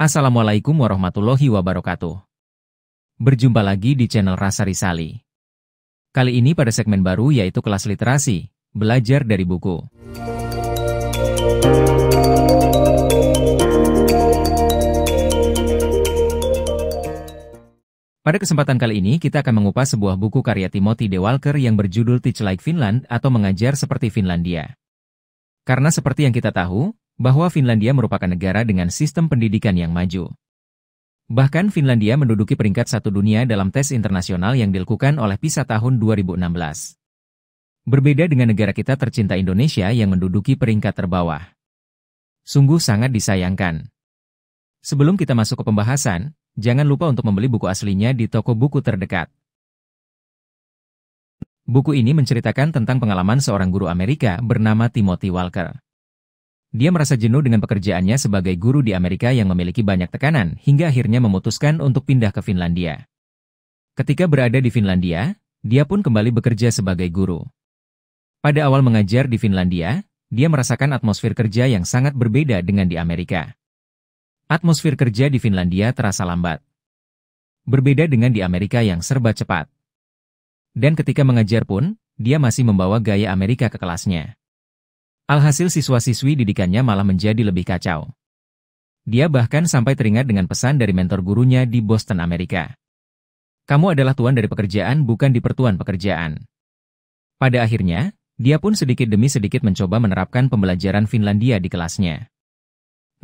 Assalamualaikum warahmatullahi wabarakatuh. Berjumpa lagi di channel Rasa Risali. Kali ini pada segmen baru yaitu kelas literasi, belajar dari buku. Pada kesempatan kali ini kita akan mengupas sebuah buku karya Timothy D. Walker yang berjudul Teach Like Finland atau Mengajar Seperti Finlandia. Karena seperti yang kita tahu, bahwa Finlandia merupakan negara dengan sistem pendidikan yang maju. Bahkan Finlandia menduduki peringkat 1 dunia dalam tes internasional yang dilakukan oleh PISA tahun 2016. Berbeda dengan negara kita tercinta Indonesia yang menduduki peringkat terbawah. Sungguh sangat disayangkan. Sebelum kita masuk ke pembahasan, jangan lupa untuk membeli buku aslinya di toko buku terdekat. Buku ini menceritakan tentang pengalaman seorang guru Amerika bernama Timothy Walker. Dia merasa jenuh dengan pekerjaannya sebagai guru di Amerika yang memiliki banyak tekanan hingga akhirnya memutuskan untuk pindah ke Finlandia. Ketika berada di Finlandia, dia pun kembali bekerja sebagai guru. Pada awal mengajar di Finlandia, dia merasakan atmosfer kerja yang sangat berbeda dengan di Amerika. Atmosfer kerja di Finlandia terasa lambat. Berbeda dengan di Amerika yang serba cepat. Dan ketika mengajar pun, dia masih membawa gaya Amerika ke kelasnya. Alhasil siswa-siswi didikannya malah menjadi lebih kacau. Dia bahkan sampai teringat dengan pesan dari mentor gurunya di Boston, Amerika. Kamu adalah tuan dari pekerjaan, bukan dipertuan pekerjaan. Pada akhirnya, dia pun sedikit demi sedikit mencoba menerapkan pembelajaran Finlandia di kelasnya.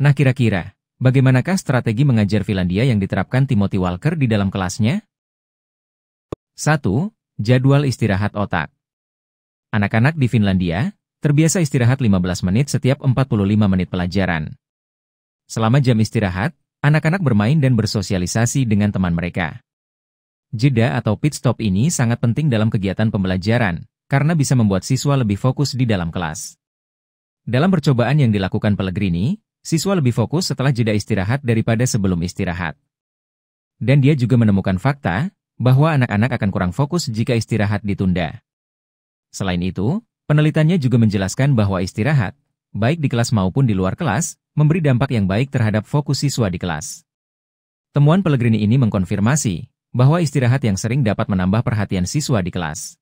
Nah kira-kira, bagaimanakah strategi mengajar Finlandia yang diterapkan Timothy Walker di dalam kelasnya? 1. Jadwal istirahat otak. Anak-anak di Finlandia terbiasa istirahat 15 menit setiap 45 menit pelajaran. Selama jam istirahat, anak-anak bermain dan bersosialisasi dengan teman mereka. Jeda atau pit stop ini sangat penting dalam kegiatan pembelajaran, karena bisa membuat siswa lebih fokus di dalam kelas. Dalam percobaan yang dilakukan Pellegrini, siswa lebih fokus setelah jeda istirahat daripada sebelum istirahat. Dan dia juga menemukan fakta, bahwa anak-anak akan kurang fokus jika istirahat ditunda. Selain itu, penelitiannya juga menjelaskan bahwa istirahat, baik di kelas maupun di luar kelas, memberi dampak yang baik terhadap fokus siswa di kelas. Temuan Pellegrini ini mengkonfirmasi bahwa istirahat yang sering dapat menambah perhatian siswa di kelas.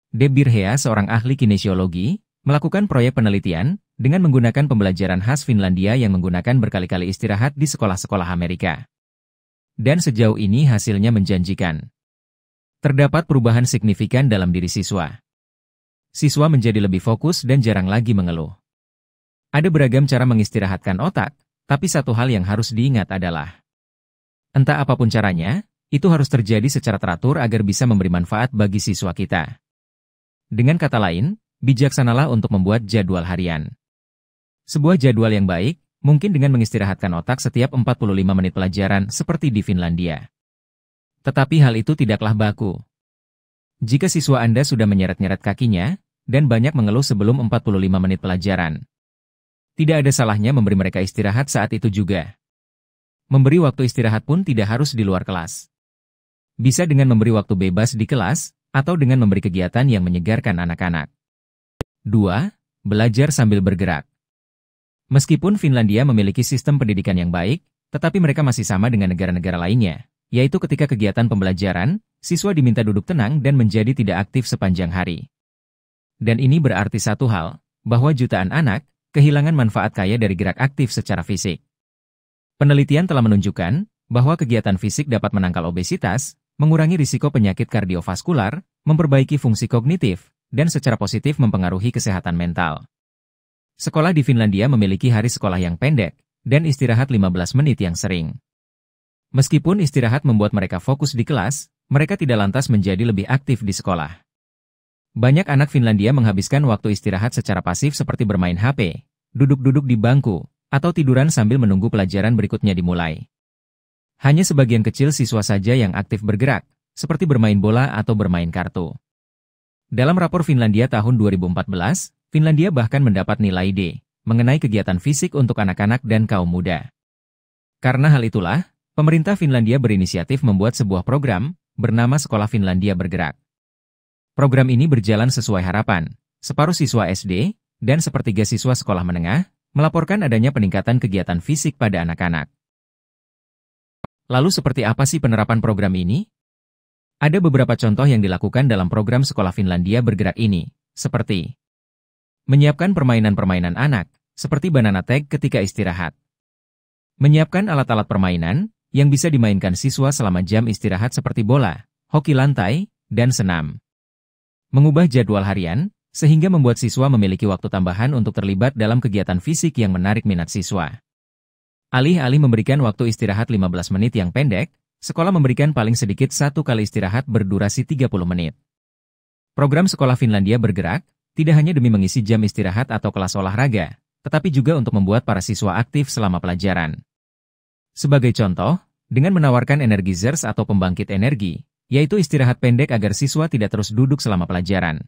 De Birhea, seorang ahli kinesiologi, melakukan proyek penelitian dengan menggunakan pembelajaran khas Finlandia yang menggunakan berkali-kali istirahat di sekolah-sekolah Amerika. Dan sejauh ini hasilnya menjanjikan. Terdapat perubahan signifikan dalam diri siswa. Siswa menjadi lebih fokus dan jarang lagi mengeluh. Ada beragam cara mengistirahatkan otak, tapi satu hal yang harus diingat adalah, entah apapun caranya, itu harus terjadi secara teratur agar bisa memberi manfaat bagi siswa kita. Dengan kata lain, bijaksanalah untuk membuat jadwal harian. Sebuah jadwal yang baik, mungkin dengan mengistirahatkan otak setiap 45 menit pelajaran seperti di Finlandia. Tetapi hal itu tidaklah baku. Jika siswa Anda sudah menyeret-nyeret kakinya, dan banyak mengeluh sebelum 45 menit pelajaran, tidak ada salahnya memberi mereka istirahat saat itu juga. Memberi waktu istirahat pun tidak harus di luar kelas. Bisa dengan memberi waktu bebas di kelas, atau dengan memberi kegiatan yang menyegarkan anak-anak. 2. Belajar sambil bergerak. Meskipun Finlandia memiliki sistem pendidikan yang baik, tetapi mereka masih sama dengan negara-negara lainnya, yaitu ketika kegiatan pembelajaran, siswa diminta duduk tenang dan menjadi tidak aktif sepanjang hari. Dan ini berarti satu hal, bahwa jutaan anak kehilangan manfaat kaya dari gerak aktif secara fisik. Penelitian telah menunjukkan bahwa kegiatan fisik dapat menangkal obesitas, mengurangi risiko penyakit kardiovaskular, memperbaiki fungsi kognitif, dan secara positif mempengaruhi kesehatan mental. Sekolah di Finlandia memiliki hari sekolah yang pendek, dan istirahat 15 menit yang sering. Meskipun istirahat membuat mereka fokus di kelas, mereka tidak lantas menjadi lebih aktif di sekolah. Banyak anak Finlandia menghabiskan waktu istirahat secara pasif seperti bermain HP, duduk-duduk di bangku, atau tiduran sambil menunggu pelajaran berikutnya dimulai. Hanya sebagian kecil siswa saja yang aktif bergerak, seperti bermain bola atau bermain kartu. Dalam rapor Finlandia tahun 2014, Finlandia bahkan mendapat nilai D, mengenai kegiatan fisik untuk anak-anak dan kaum muda. Karena hal itulah, pemerintah Finlandia berinisiatif membuat sebuah program, bernama Sekolah Finlandia Bergerak. Program ini berjalan sesuai harapan. Separuh siswa SD, dan sepertiga siswa sekolah menengah, melaporkan adanya peningkatan kegiatan fisik pada anak-anak. Lalu seperti apa sih penerapan program ini? Ada beberapa contoh yang dilakukan dalam program sekolah Finlandia bergerak ini, seperti menyiapkan permainan-permainan anak, seperti banana tag ketika istirahat. Menyiapkan alat-alat permainan yang bisa dimainkan siswa selama jam istirahat seperti bola, hoki lantai, dan senam. Mengubah jadwal harian, sehingga membuat siswa memiliki waktu tambahan untuk terlibat dalam kegiatan fisik yang menarik minat siswa. Alih-alih memberikan waktu istirahat 15 menit yang pendek, sekolah memberikan paling sedikit 1 kali istirahat berdurasi 30 menit. Program sekolah Finlandia bergerak, tidak hanya demi mengisi jam istirahat atau kelas olahraga, tetapi juga untuk membuat para siswa aktif selama pelajaran. Sebagai contoh, dengan menawarkan energizers atau pembangkit energi, yaitu istirahat pendek agar siswa tidak terus duduk selama pelajaran.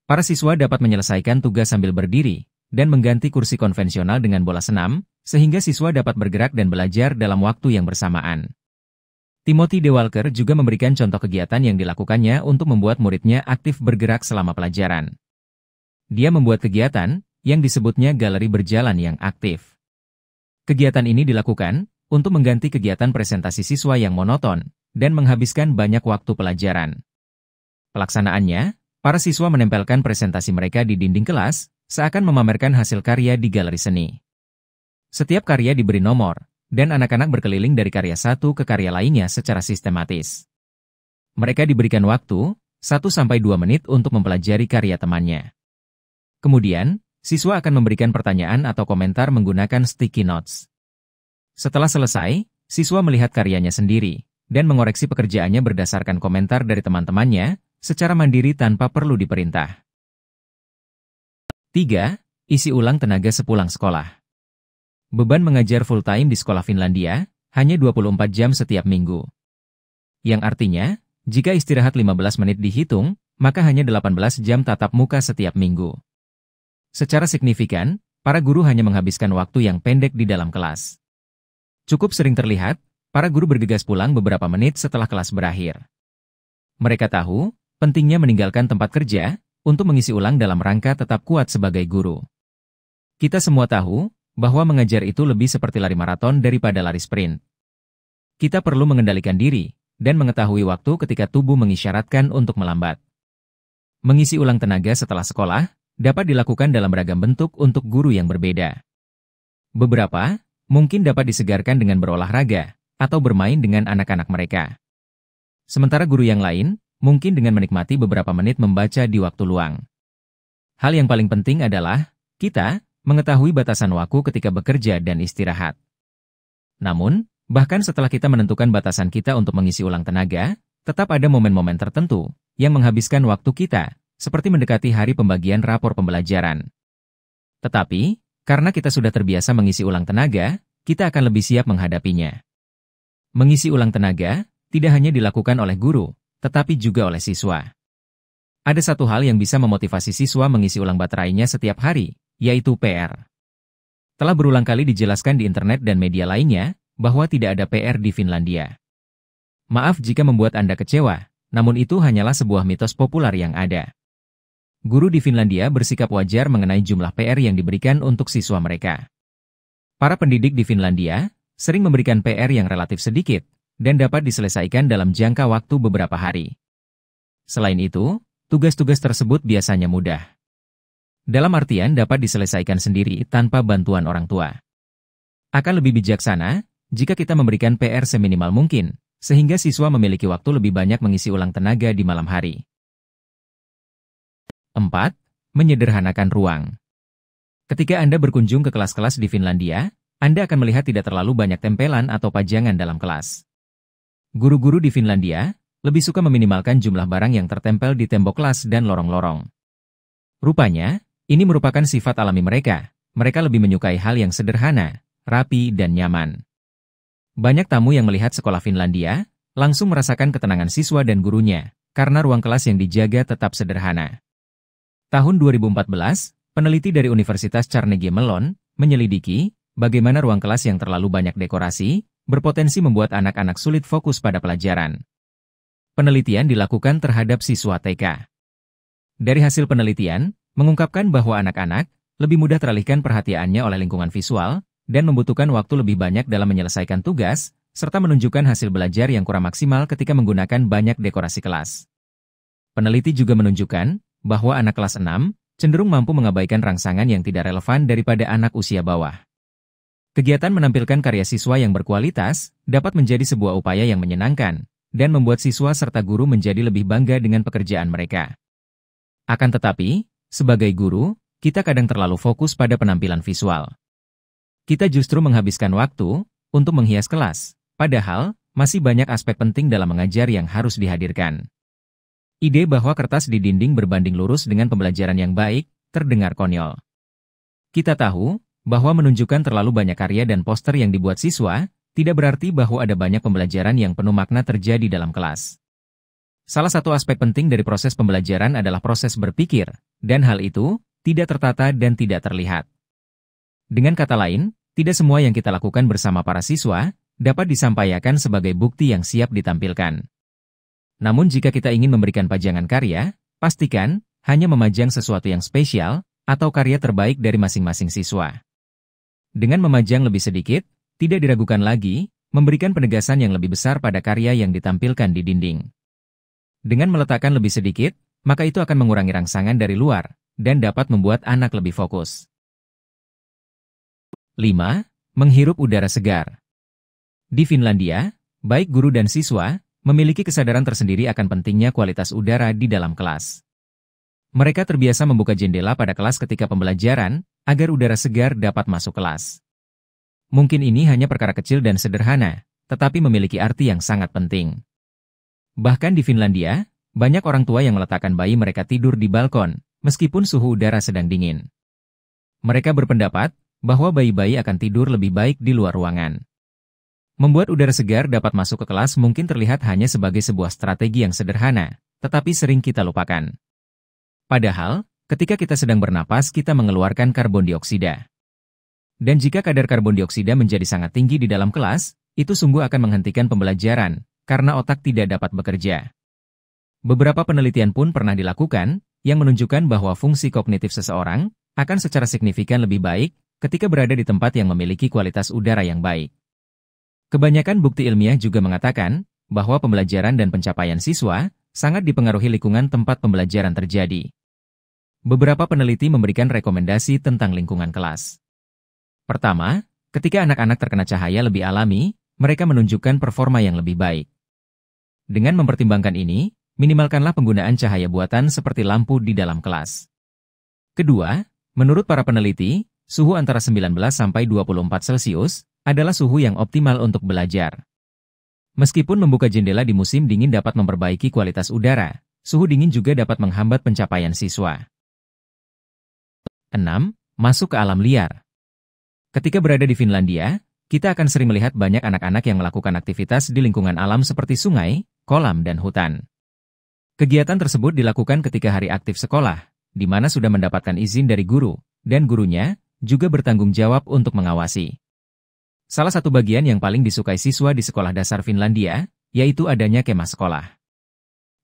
Para siswa dapat menyelesaikan tugas sambil berdiri, dan mengganti kursi konvensional dengan bola senam, sehingga siswa dapat bergerak dan belajar dalam waktu yang bersamaan. Timothy D. Walker juga memberikan contoh kegiatan yang dilakukannya untuk membuat muridnya aktif bergerak selama pelajaran. Dia membuat kegiatan yang disebutnya galeri berjalan yang aktif. Kegiatan ini dilakukan untuk mengganti kegiatan presentasi siswa yang monoton dan menghabiskan banyak waktu pelajaran. Pelaksanaannya, para siswa menempelkan presentasi mereka di dinding kelas, seakan memamerkan hasil karya di galeri seni. Setiap karya diberi nomor, dan anak-anak berkeliling dari karya satu ke karya lainnya secara sistematis. Mereka diberikan waktu, 1-2 menit untuk mempelajari karya temannya. Kemudian, siswa akan memberikan pertanyaan atau komentar menggunakan sticky notes. Setelah selesai, siswa melihat karyanya sendiri, dan mengoreksi pekerjaannya berdasarkan komentar dari teman-temannya, secara mandiri tanpa perlu diperintah. 3. Isi ulang tenaga sepulang sekolah. Beban mengajar full-time di sekolah Finlandia, hanya 24 jam setiap minggu. Yang artinya, jika istirahat 15 menit dihitung, maka hanya 18 jam tatap muka setiap minggu. Secara signifikan, para guru hanya menghabiskan waktu yang pendek di dalam kelas. Cukup sering terlihat, para guru bergegas pulang beberapa menit setelah kelas berakhir. Mereka tahu, pentingnya meninggalkan tempat kerja, untuk mengisi ulang dalam rangka tetap kuat sebagai guru. Kita semua tahu, bahwa mengajar itu lebih seperti lari maraton daripada lari sprint. Kita perlu mengendalikan diri, dan mengetahui waktu ketika tubuh mengisyaratkan untuk melambat. Mengisi ulang tenaga setelah sekolah, dapat dilakukan dalam beragam bentuk untuk guru yang berbeda. Beberapa, mungkin dapat disegarkan dengan berolahraga, atau bermain dengan anak-anak mereka. Sementara guru yang lain, mungkin dengan menikmati beberapa menit membaca di waktu luang. Hal yang paling penting adalah, kita mengetahui batasan waktu ketika bekerja dan istirahat. Namun, bahkan setelah kita menentukan batasan kita untuk mengisi ulang tenaga, tetap ada momen-momen tertentu yang menghabiskan waktu kita, seperti mendekati hari pembagian rapor pembelajaran. Tetapi, karena kita sudah terbiasa mengisi ulang tenaga, kita akan lebih siap menghadapinya. Mengisi ulang tenaga tidak hanya dilakukan oleh guru, tetapi juga oleh siswa. Ada satu hal yang bisa memotivasi siswa mengisi ulang baterainya setiap hari, yaitu PR. Telah berulang kali dijelaskan di internet dan media lainnya, bahwa tidak ada PR di Finlandia. Maaf jika membuat Anda kecewa, namun itu hanyalah sebuah mitos populer yang ada. Guru di Finlandia bersikap wajar mengenai jumlah PR yang diberikan untuk siswa mereka. Para pendidik di Finlandia sering memberikan PR yang relatif sedikit, dan dapat diselesaikan dalam jangka waktu beberapa hari. Selain itu, tugas-tugas tersebut biasanya mudah. Dalam artian dapat diselesaikan sendiri tanpa bantuan orang tua. Akan lebih bijaksana, jika kita memberikan PR seminimal mungkin, sehingga siswa memiliki waktu lebih banyak mengisi ulang tenaga di malam hari. 4. Menyederhanakan ruang. Ketika Anda berkunjung ke kelas-kelas di Finlandia, Anda akan melihat tidak terlalu banyak tempelan atau pajangan dalam kelas. Guru-guru di Finlandia lebih suka meminimalkan jumlah barang yang tertempel di tembok kelas dan lorong-lorong. Rupanya, ini merupakan sifat alami mereka. Mereka lebih menyukai hal yang sederhana, rapi, dan nyaman. Banyak tamu yang melihat sekolah Finlandia langsung merasakan ketenangan siswa dan gurunya, karena ruang kelas yang dijaga tetap sederhana. Tahun 2014, peneliti dari Universitas Carnegie Mellon menyelidiki bagaimana ruang kelas yang terlalu banyak dekorasi berpotensi membuat anak-anak sulit fokus pada pelajaran. Penelitian dilakukan terhadap siswa TK. Dari hasil penelitian, mengungkapkan bahwa anak-anak lebih mudah teralihkan perhatiannya oleh lingkungan visual dan membutuhkan waktu lebih banyak dalam menyelesaikan tugas, serta menunjukkan hasil belajar yang kurang maksimal ketika menggunakan banyak dekorasi kelas. Peneliti juga menunjukkan bahwa anak kelas 6 cenderung mampu mengabaikan rangsangan yang tidak relevan daripada anak usia bawah. Kegiatan menampilkan karya siswa yang berkualitas dapat menjadi sebuah upaya yang menyenangkan dan membuat siswa serta guru menjadi lebih bangga dengan pekerjaan mereka. Akan tetapi, sebagai guru, kita kadang terlalu fokus pada penampilan visual. Kita justru menghabiskan waktu untuk menghias kelas, padahal masih banyak aspek penting dalam mengajar yang harus dihadirkan. Ide bahwa kertas di dinding berbanding lurus dengan pembelajaran yang baik terdengar konyol. Kita tahu bahwa menunjukkan terlalu banyak karya dan poster yang dibuat siswa tidak berarti bahwa ada banyak pembelajaran yang penuh makna terjadi dalam kelas. Salah satu aspek penting dari proses pembelajaran adalah proses berpikir, dan hal itu tidak tertata dan tidak terlihat. Dengan kata lain, tidak semua yang kita lakukan bersama para siswa dapat disampaikan sebagai bukti yang siap ditampilkan. Namun jika kita ingin memberikan pajangan karya, pastikan hanya memajang sesuatu yang spesial atau karya terbaik dari masing-masing siswa. Dengan memajang lebih sedikit, tidak diragukan lagi, memberikan penegasan yang lebih besar pada karya yang ditampilkan di dinding. Dengan meletakkan lebih sedikit, maka itu akan mengurangi rangsangan dari luar, dan dapat membuat anak lebih fokus. 5. Menghirup udara segar. Di Finlandia, baik guru dan siswa memiliki kesadaran tersendiri akan pentingnya kualitas udara di dalam kelas. Mereka terbiasa membuka jendela pada kelas ketika pembelajaran, agar udara segar dapat masuk kelas. Mungkin ini hanya perkara kecil dan sederhana, tetapi memiliki arti yang sangat penting. Bahkan di Finlandia, banyak orang tua yang meletakkan bayi mereka tidur di balkon, meskipun suhu udara sedang dingin. Mereka berpendapat bahwa bayi-bayi akan tidur lebih baik di luar ruangan. Membuat udara segar dapat masuk ke kelas mungkin terlihat hanya sebagai sebuah strategi yang sederhana, tetapi sering kita lupakan. Padahal, ketika kita sedang bernapas kita mengeluarkan karbon dioksida. Dan jika kadar karbon dioksida menjadi sangat tinggi di dalam kelas, itu sungguh akan menghentikan pembelajaran, karena otak tidak dapat bekerja. Beberapa penelitian pun pernah dilakukan, yang menunjukkan bahwa fungsi kognitif seseorang akan secara signifikan lebih baik ketika berada di tempat yang memiliki kualitas udara yang baik. Kebanyakan bukti ilmiah juga mengatakan bahwa pembelajaran dan pencapaian siswa sangat dipengaruhi lingkungan tempat pembelajaran terjadi. Beberapa peneliti memberikan rekomendasi tentang lingkungan kelas. Pertama, ketika anak-anak terkena cahaya lebih alami, mereka menunjukkan performa yang lebih baik. Dengan mempertimbangkan ini, minimalkanlah penggunaan cahaya buatan seperti lampu di dalam kelas. Kedua, menurut para peneliti, suhu antara 19 sampai 24 Celcius adalah suhu yang optimal untuk belajar. Meskipun membuka jendela di musim dingin dapat memperbaiki kualitas udara, suhu dingin juga dapat menghambat pencapaian siswa. 6. Masuk ke alam liar. Ketika berada di Finlandia, kita akan sering melihat banyak anak-anak yang melakukan aktivitas di lingkungan alam seperti sungai, kolam, dan hutan. Kegiatan tersebut dilakukan ketika hari aktif sekolah, di mana sudah mendapatkan izin dari guru, dan gurunya juga bertanggung jawab untuk mengawasi. Salah satu bagian yang paling disukai siswa di sekolah dasar Finlandia, yaitu adanya kemah sekolah.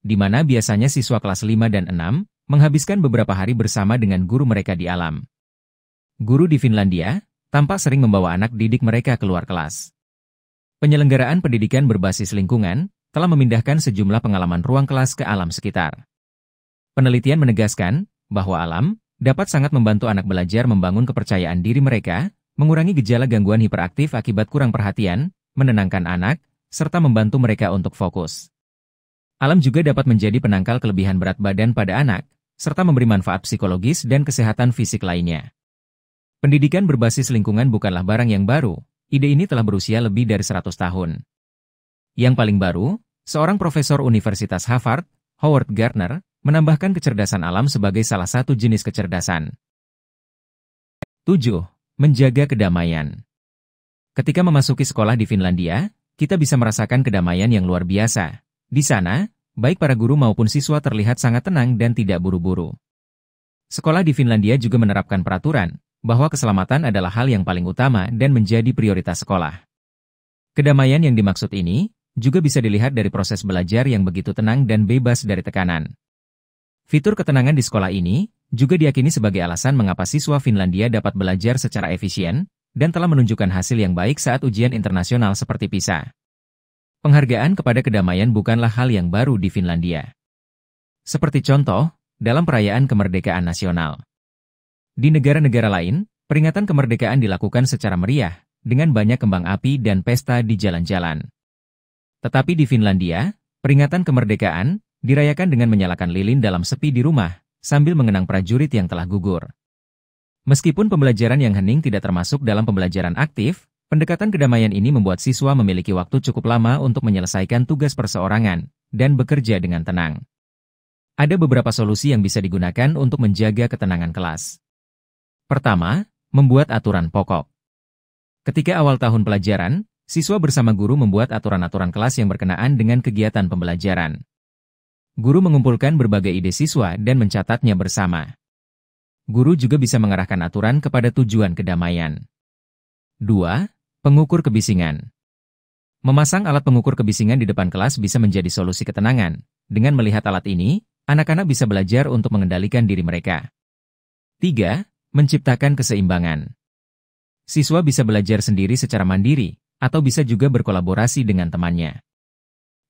Di mana biasanya siswa kelas 5 dan 6 menghabiskan beberapa hari bersama dengan guru mereka di alam. Guru di Finlandia tampak sering membawa anak didik mereka keluar kelas. Penyelenggaraan pendidikan berbasis lingkungan telah memindahkan sejumlah pengalaman ruang kelas ke alam sekitar. Penelitian menegaskan bahwa alam dapat sangat membantu anak belajar membangun kepercayaan diri mereka, mengurangi gejala gangguan hiperaktif akibat kurang perhatian, menenangkan anak, serta membantu mereka untuk fokus. Alam juga dapat menjadi penangkal kelebihan berat badan pada anak, serta memberi manfaat psikologis dan kesehatan fisik lainnya. Pendidikan berbasis lingkungan bukanlah barang yang baru, ide ini telah berusia lebih dari 100 tahun. Yang paling baru, seorang profesor Universitas Harvard, Howard Gardner, menambahkan kecerdasan alam sebagai salah satu jenis kecerdasan. 7. Menjaga kedamaian. Ketika memasuki sekolah di Finlandia, kita bisa merasakan kedamaian yang luar biasa. Di sana, baik para guru maupun siswa terlihat sangat tenang dan tidak buru-buru. Sekolah di Finlandia juga menerapkan peraturan bahwa keselamatan adalah hal yang paling utama dan menjadi prioritas sekolah. Kedamaian yang dimaksud ini juga bisa dilihat dari proses belajar yang begitu tenang dan bebas dari tekanan. Fitur ketenangan di sekolah ini juga diyakini sebagai alasan mengapa siswa Finlandia dapat belajar secara efisien dan telah menunjukkan hasil yang baik saat ujian internasional seperti PISA. Penghargaan kepada kedamaian bukanlah hal yang baru di Finlandia. Seperti contoh, dalam perayaan kemerdekaan nasional. Di negara-negara lain, peringatan kemerdekaan dilakukan secara meriah, dengan banyak kembang api dan pesta di jalan-jalan. Tetapi di Finlandia, peringatan kemerdekaan dirayakan dengan menyalakan lilin dalam sepi di rumah, sambil mengenang prajurit yang telah gugur. Meskipun pembelajaran yang hening tidak termasuk dalam pembelajaran aktif, pendekatan kedamaian ini membuat siswa memiliki waktu cukup lama untuk menyelesaikan tugas perseorangan dan bekerja dengan tenang. Ada beberapa solusi yang bisa digunakan untuk menjaga ketenangan kelas. Pertama, membuat aturan pokok. Ketika awal tahun pelajaran, siswa bersama guru membuat aturan-aturan kelas yang berkenaan dengan kegiatan pembelajaran. Guru mengumpulkan berbagai ide siswa dan mencatatnya bersama. Guru juga bisa mengarahkan aturan kepada tujuan kedamaian. 2. Pengukur kebisingan. Memasang alat pengukur kebisingan di depan kelas bisa menjadi solusi ketenangan. Dengan melihat alat ini, anak-anak bisa belajar untuk mengendalikan diri mereka. 3. Menciptakan keseimbangan. Siswa bisa belajar sendiri secara mandiri, atau bisa juga berkolaborasi dengan temannya.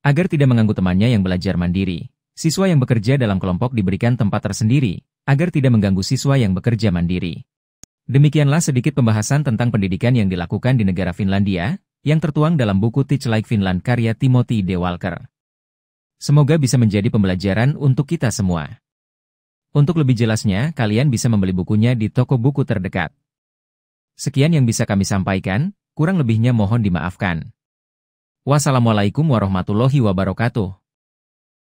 Agar tidak mengganggu temannya yang belajar mandiri, siswa yang bekerja dalam kelompok diberikan tempat tersendiri, agar tidak mengganggu siswa yang bekerja mandiri. Demikianlah sedikit pembahasan tentang pendidikan yang dilakukan di negara Finlandia, yang tertuang dalam buku Teach Like Finland karya Timothy D. Walker. Semoga bisa menjadi pembelajaran untuk kita semua. Untuk lebih jelasnya, kalian bisa membeli bukunya di toko buku terdekat. Sekian yang bisa kami sampaikan, kurang lebihnya mohon dimaafkan. Wassalamualaikum warahmatullahi wabarakatuh.